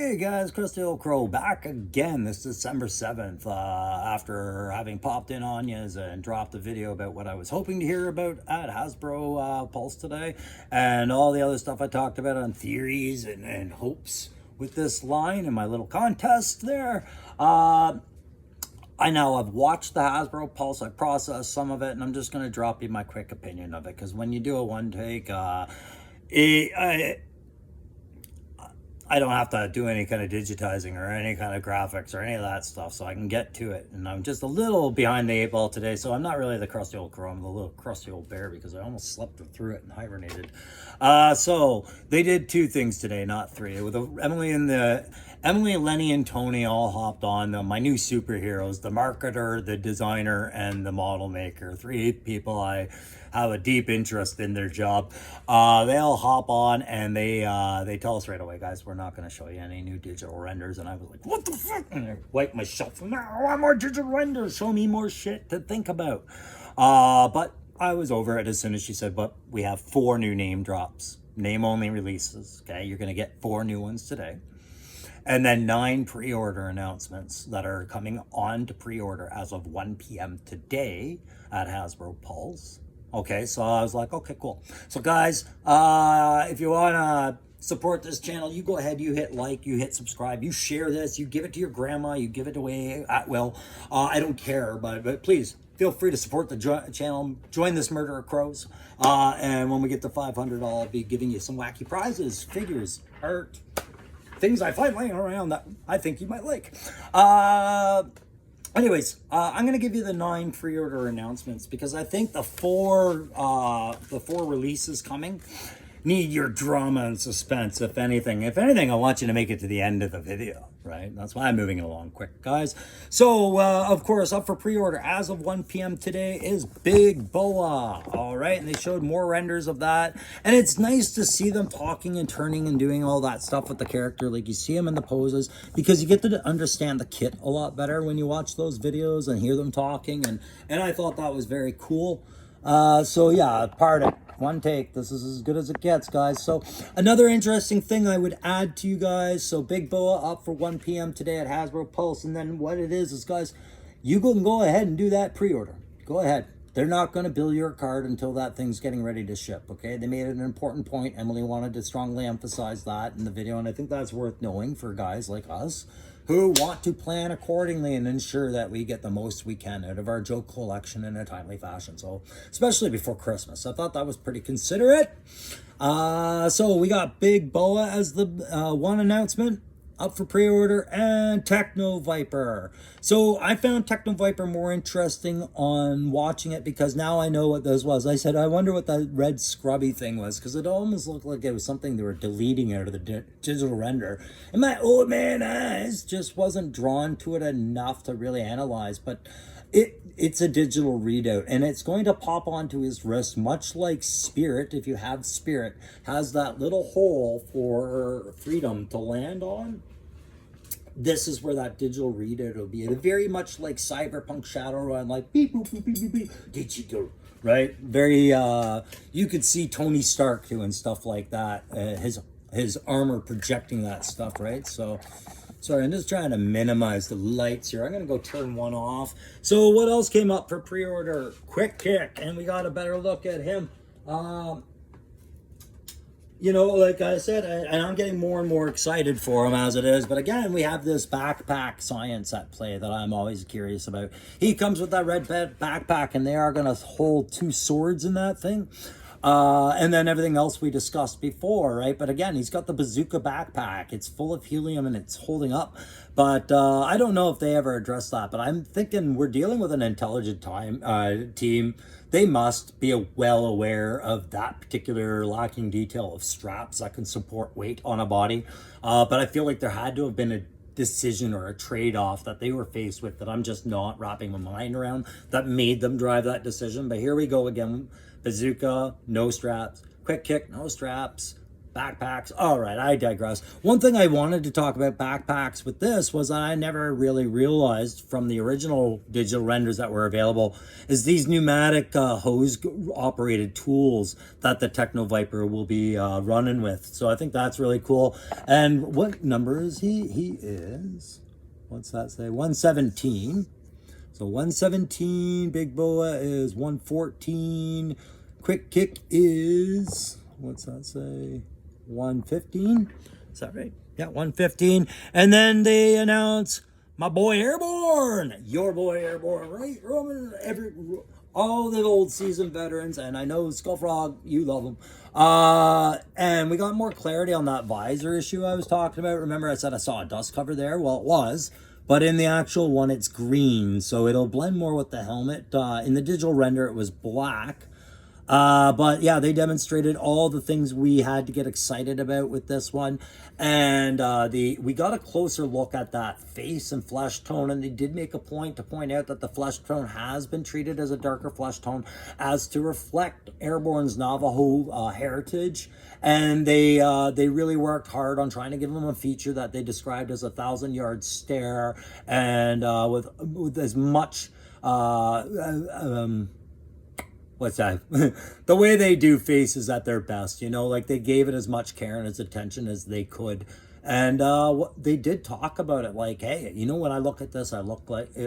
Hey guys, Krusty Old Crow back again this December 7th after having popped in on yous and dropped a video about what I was hoping to hear about at Hasbro Pulse today and all the other stuff I talked about on theories and hopes with this line and my little contest there. I now have watched the Hasbro Pulse, I processed some of it, and I'm just going to drop you my quick opinion of it because when you do a one take, I don't have to do any kind of digitizing or any kind of graphics or any of that stuff, so I can get to it. And I'm just a little behind the 8 ball today, so I'm not really the crusty old crow. I'm the little crusty old bear because I almost slept through it and hibernated. So they did 2 things today, not 3. With Emily, Lenny, and Tony all hopped on my new superheroes, the marketer, the designer, and the model maker. 3 people I have a deep interest in their job. They all hop on and they tell us right away, guys, we're not going to show you any new digital renders. And I was like, what the fuck? And I wiped myself. No, I want more digital renders. Show me more shit to think about. But I was over it as soon as she said, but we have 4 new name drops, name only releases. Okay, you're going to get 4 new ones today. And then 9 pre-order announcements that are coming on to pre-order as of 1 p.m. today at Hasbro Pulse. Okay, so I was like, okay, cool. So guys, if you want to support this channel, you go ahead, you hit like, you hit subscribe, you share this, you give it to your grandma, you give it away at will. I don't care, but please feel free to support the channel. Join this murder of crows. And when we get to 500, I'll be giving you some wacky prizes, figures, art, things I find laying around that I think you might like. Anyways, I'm going to give you the 9 pre-order announcements because I think the four releases coming need your drama and suspense, if anything. If anything, I want you to make it to the end of the video, right? That's why I'm moving it along quick, guys. So, of course, up for pre-order as of 1 p.m. today is Big Boa, all right? And they showed more renders of that. And it's nice to see them talking and turning and doing all that stuff with the character. Like, you see them in the poses because you get to understand the kit a lot better when you watch those videos and hear them talking. And I thought that was very cool. So, yeah, pardon. One take. This is as good as it gets, guys. So another interesting thing I would add to you guys. So Big Boa up for 1 p.m. today at Hasbro Pulse. And then what it is guys, you can go ahead and do that pre-order. Go ahead. They're not going to bill your card until that thing's getting ready to ship, okay? They made an important point. Emily wanted to strongly emphasize that in the video, and I think that's worth knowing for guys like us who want to plan accordingly and ensure that we get the most we can out of our joke collection in a timely fashion. So, especially before Christmas. I thought that was pretty considerate. So we got Big Boa as the one announcement up for pre-order, and Techno Viper. So I found Techno Viper more interesting on watching it because now I know what this was. I said, I wonder what that red scrubby thing was because it almost looked like it was something they were deleting out of the digital render. And my old man eyes just wasn't drawn to it enough to really analyze, but it's a digital readout and it's going to pop onto his wrist, much like Spirit. If you have Spirit, has that little hole for freedom to land on. This is where that digital readout will be. It's very much like Cyberpunk Shadowrun, like beep boop beep beep beep beep digital, right? Very you could see Tony Stark doing stuff like that. His armor projecting that stuff, right? So sorry, I'm just trying to minimize the lights here. I'm going to go turn one off. So what else came up for pre-order? Quick Kick, and we got a better look at him. You know, like I said, and I'm getting more and more excited for him as it is. But again, we have this backpack science at play that I'm always curious about. He comes with that red backpack, and they are going to hold 2 swords in that thing. And then everything else we discussed before, right? But again, he's got the bazooka backpack. It's full of helium and it's holding up. But I don't know if they ever address that. But I'm thinking we're dealing with an intelligent team. They must be well aware of that particular lacking detail of straps that can support weight on a body. But I feel like there had to have been a decision or a trade-off that they were faced with that I'm just not wrapping my mind around that made them drive that decision. But here we go again. Bazooka, no straps. Quick Kick, no straps. Backpacks. All right, I digress. One thing I wanted to talk about backpacks with this was that I never really realized from the original digital renders that were available is these pneumatic hose operated tools that the Techno Viper will be running with. So I think that's really cool. And what number is he? He is, what's that say? 117. So 117, Big Boa is 114. Quick Kick is, what's that say? 115. Is that right? Yeah, 115. And then they announce my boy Airborne. Your boy Airborne, right? Roman, all the old seasoned veterans, and I know Skullfrog, you love them. And we got more clarity on that visor issue I was talking about. Remember I said I saw a dust cover there? Well, it was. But in the actual one, it's green, so it'll blend more with the helmet. In the digital render, it was black. But yeah, they demonstrated all the things we had to get excited about with this one. And we got a closer look at that face and flesh tone, and they did make a point to point out that the flesh tone has been treated as a darker flesh tone as to reflect Airborne's Navajo heritage. And they really worked hard on trying to give them a feature that they described as 1,000-yard stare, and with as much what's that? The way they do faces at their best, you know, like they gave it as much care and as attention as they could. And they did talk about it like, hey, you know, when I look at this, it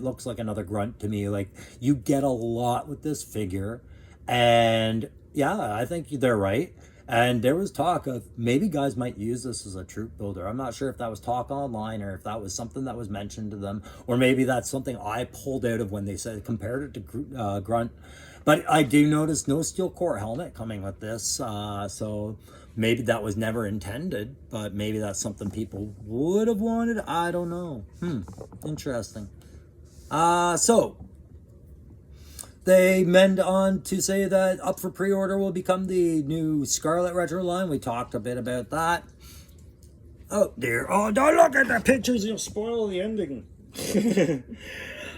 looks like another grunt to me. Like, you get a lot with this figure. And yeah, I think they're right. And there was talk of maybe guys might use this as a troop builder. I'm not sure if that was talk online or if that was something that was mentioned to them, or maybe that's something I pulled out of when they said compared it to Grunt. But I do notice no steel core helmet coming with this, so maybe that was never intended, but maybe that's something people would have wanted. I don't know. Interesting. So they went on to say that Up for Pre-Order will become the new Scarlet Retro line. We talked a bit about that. Oh dear. Oh, don't look at the pictures. You'll spoil the ending.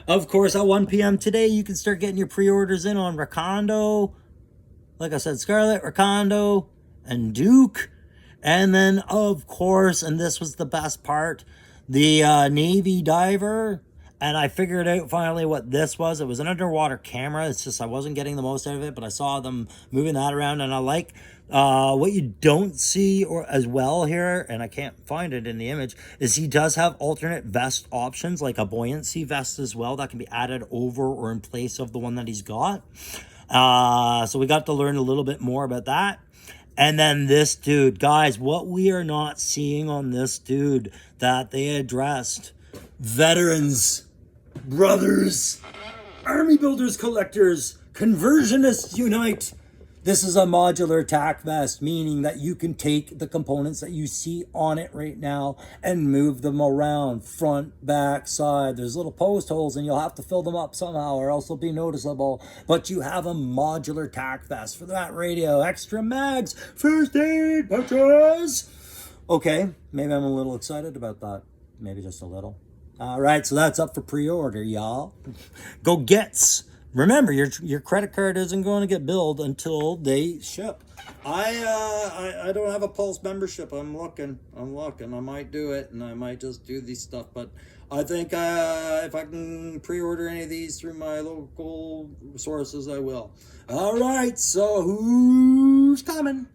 Of course, at 1 p.m. today, you can start getting your pre-orders in on Rakondo. Like I said, Scarlet, Rakondo, and Duke. And then, of course, and this was the best part, the Navy Diver. And I figured out finally what this was. It was an underwater camera. It's just I wasn't getting the most out of it, but I saw them moving that around, and I like what you don't see or as well here, and I can't find it in the image, is he does have alternate vest options, like a buoyancy vest as well that can be added over or in place of the one that he's got. So we got to learn a little bit more about that. And then this dude, guys, what we are not seeing on this dude that they addressed: veterans, brothers, army builders, collectors, conversionists unite. This is a modular attack vest, meaning that you can take the components that you see on it right now and move them around, front, back, side. There's little post holes and you'll have to fill them up somehow or else they'll be noticeable. But you have a modular attack vest for that radio, extra mags, first aid, patches. Okay, maybe I'm a little excited about that. Maybe just a little. All right, so that's up for pre-order, y'all. Go gets. Remember, your credit card isn't going to get billed until they ship. I don't have a Pulse membership. I'm looking. I might do it, and I might just do these stuff. But I think if I can pre-order any of these through my local sources, I will. All right, so who's coming?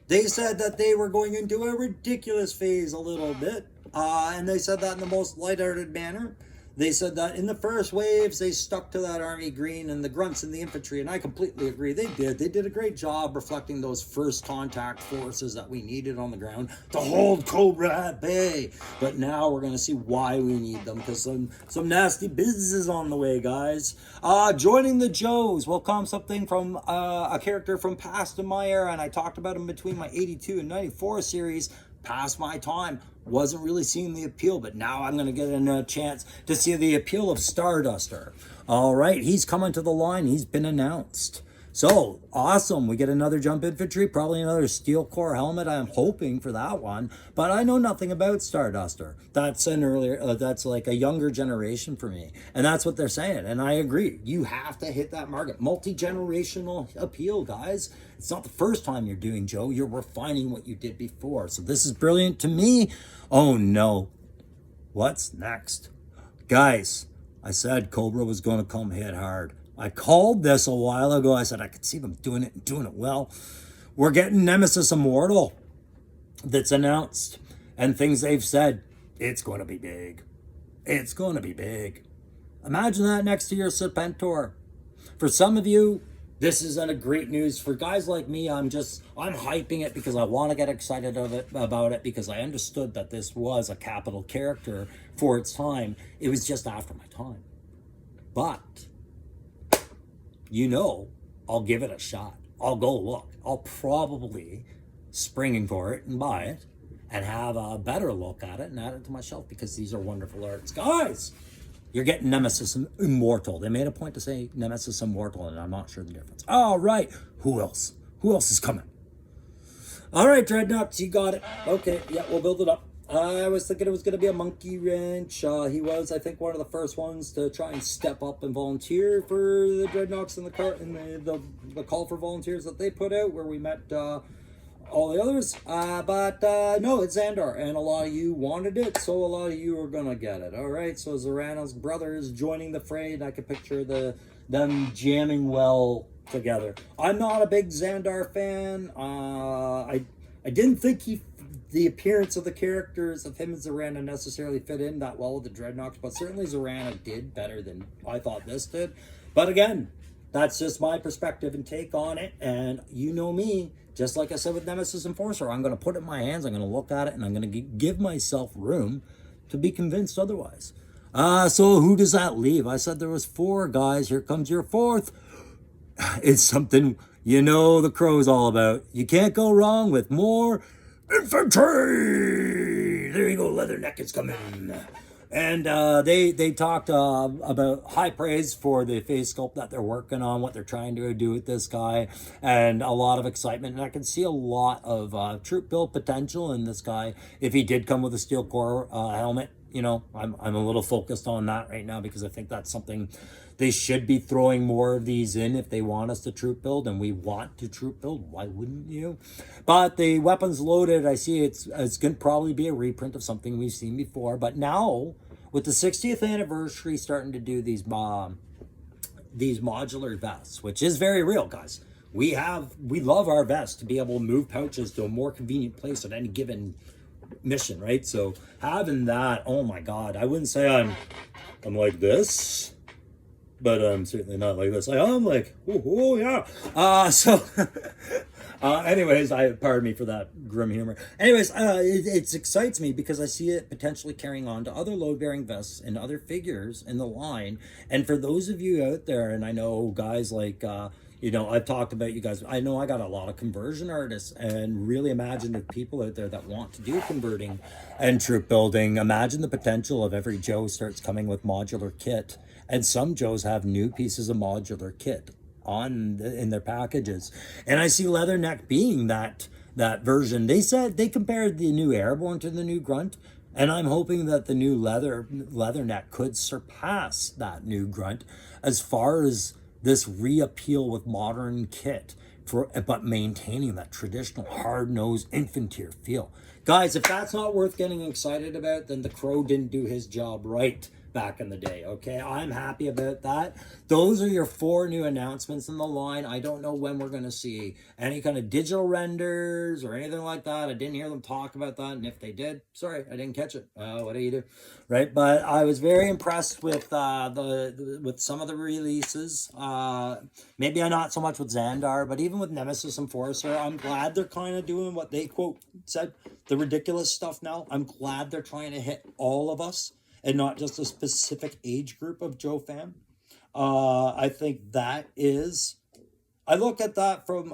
They said that they were going into a ridiculous phase a little bit, and they said that in the most lighthearted manner. They said that in the first waves, they stuck to that army green and the grunts and the infantry, and I completely agree. They did a great job reflecting those first contact forces that we needed on the ground to hold Cobra at bay. But now we're going to see why we need them, because some nasty business is on the way, guys. Joining the Joes will come something from a character from past in my era, and I talked about him between my 82 and 94 series. Past my time, wasn't really seeing the appeal, but now I'm going to get a chance to see the appeal of Starduster. All right, he's coming to the line. He's been announced. So, awesome. We get another jump infantry, probably another steel core helmet. I'm hoping for that one. But I know nothing about Starduster. That's an earlier, that's like a younger generation for me. And that's what they're saying. And I agree. You have to hit that market. Multi-generational appeal, guys. It's not the first time you're doing, Joe. You're refining what you did before. So this is brilliant to me. Oh, no. What's next? Guys, I said Cobra was going to come hit hard. I called this a while ago. I said I could see them doing it and doing it well. We're getting Nemesis Immortal that's announced. And things they've said, it's going to be big. It's going to be big. Imagine that next to your Serpentor. For some of you, this isn't a great news. For guys like me, I'm hyping it because I want to get excited about it because I understood that this was a capital character for its time. It was just after my time. But I'll give it a shot. I'll go look. I'll probably spring for it and buy it and have a better look at it and add it to my shelf because these are wonderful arts. Guys, you're getting Nemesis Immortal. They made a point to say Nemesis Immortal, and I'm not sure the difference. All right. Who else? Who else is coming? All right, Dreadnoughts, you got it. Okay, yeah, we'll build it up. I was thinking it was going to be a monkey wrench. He was, I think, one of the first ones to try and step up and volunteer for the Dreadnoughts in the call for volunteers that they put out, where we met all the others. But no, it's Xandar, and a lot of you wanted it, so a lot of you are going to get it. All right, so Zorana's brother is joining the fray, and I can picture them jamming well together. I'm not a big Xandar fan. I didn't think the appearance of the characters of him and Zorana necessarily fit in that well with the Dreadnoughts, but certainly Zorana did better than I thought this did. But again, that's just my perspective and take on it, and you know me, just like I said with Nemesis Enforcer, I'm going to put it in my hands, I'm going to look at it, and I'm going to give myself room to be convinced otherwise. So who does that leave? I said there was 4 guys. Here comes your 4th. It's something the Crow's all about. You can't go wrong with more infantry. There you go, Leatherneck is coming. And they talked about high praise for the face sculpt that they're working on, what they're trying to do with this guy, and a lot of excitement. And I can see a lot of troop build potential in this guy if he did come with a steel core helmet. I'm a little focused on that right now because I think that's something they should be throwing more of these in if they want us to troop build, and we want to troop build. Why wouldn't you? But the weapons loaded, I see it's going to probably be a reprint of something we've seen before. But now, with the 60th anniversary starting to do these modular vests, which is very real, guys. We love our vests to be able to move pouches to a more convenient place at any given mission, right? So having that, oh my God, I wouldn't say I'm like this, but I'm certainly not like this. I'm like, oh yeah. Anyways, pardon me for that grim humor. Anyways, it excites me because I see it potentially carrying on to other load-bearing vests and other figures in the line. And for those of you out there, and I know guys like, I've talked about you guys. I know I got a lot of conversion artists, and really imagine the people out there that want to do converting and troop building. Imagine the potential of every Joe starts coming with modular kit. And some Joes have new pieces of modular kit in their packages. And I see Leatherneck being that version. They said they compared the new Airborne to the new Grunt. And I'm hoping that the new Leatherneck could surpass that new Grunt as far as this reappeal with modern kit, but maintaining that traditional hard-nosed infantry feel. Guys, if that's not worth getting excited about, then the Crow didn't do his job right back in the day, okay? I'm happy about that. Those are your 4 new announcements in the line. I don't know when we're going to see any kind of digital renders or anything like that. I didn't hear them talk about that, and if they did, sorry, I didn't catch it. What do you do, right? But I was very impressed with with some of the releases. Maybe not so much with Xandar, but even with Nemesis Enforcer, I'm glad they're kind of doing what they quote said, the ridiculous stuff now. I'm glad they're trying to hit all of us and not just a specific age group of Joe fan. I think that is, I look at that from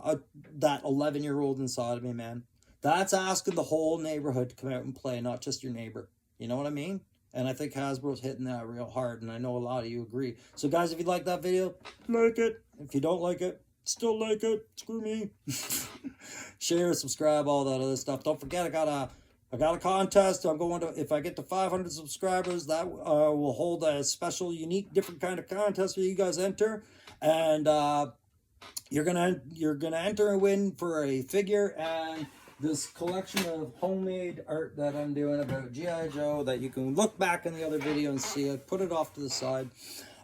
that 11-year-old inside of me, man. That's asking the whole neighborhood to come out and play, not just your neighbor. You know what I mean? And I think Hasbro's hitting that real hard, and I know a lot of you agree. So guys, if you like that video, like it. If you don't like it, Still like it? Screw me. Share, subscribe, all that other stuff. Don't forget, I got a contest. I'm going to, if I get to 500 subscribers, that will hold a special, unique, different kind of contest where you guys enter, and you're gonna enter and win for a figure and this collection of homemade art that I'm doing about G.I. Joe that you can look back in the other video and see. I put it off to the side.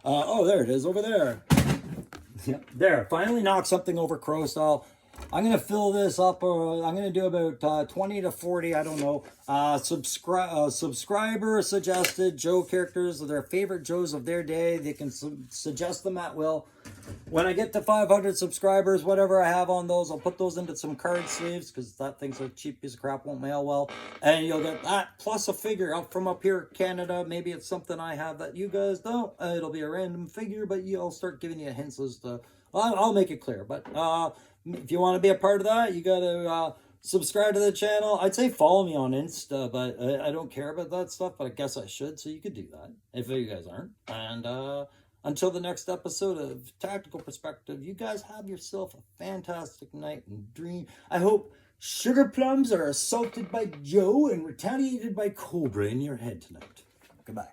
Oh, there it is over there. Yep, there. Finally knocked something over crow style. I'm going to fill this up. I'm going to do about 20 to 40, I don't know, subscriber suggested Joe characters, their favorite Joes of their day. They can suggest them at will. When I get to 500 subscribers, whatever I have on those, I'll put those into some card sleeves because that thing's a cheap piece of crap, won't mail well. And you'll get that plus a figure out from up here in Canada. Maybe it's something I have that you guys don't. It'll be a random figure, but I'll start giving you hints as to, I'll make it clear. But if you want to be a part of that, you got to subscribe to the channel. I'd say follow me on Insta, but I don't care about that stuff, but I guess I should, so you could do that if you guys aren't. And until the next episode of Tactical Perspective, you guys have yourself a fantastic night and dream. I hope sugar plums are assaulted by Joe and retaliated by Cobra in your head tonight. Goodbye.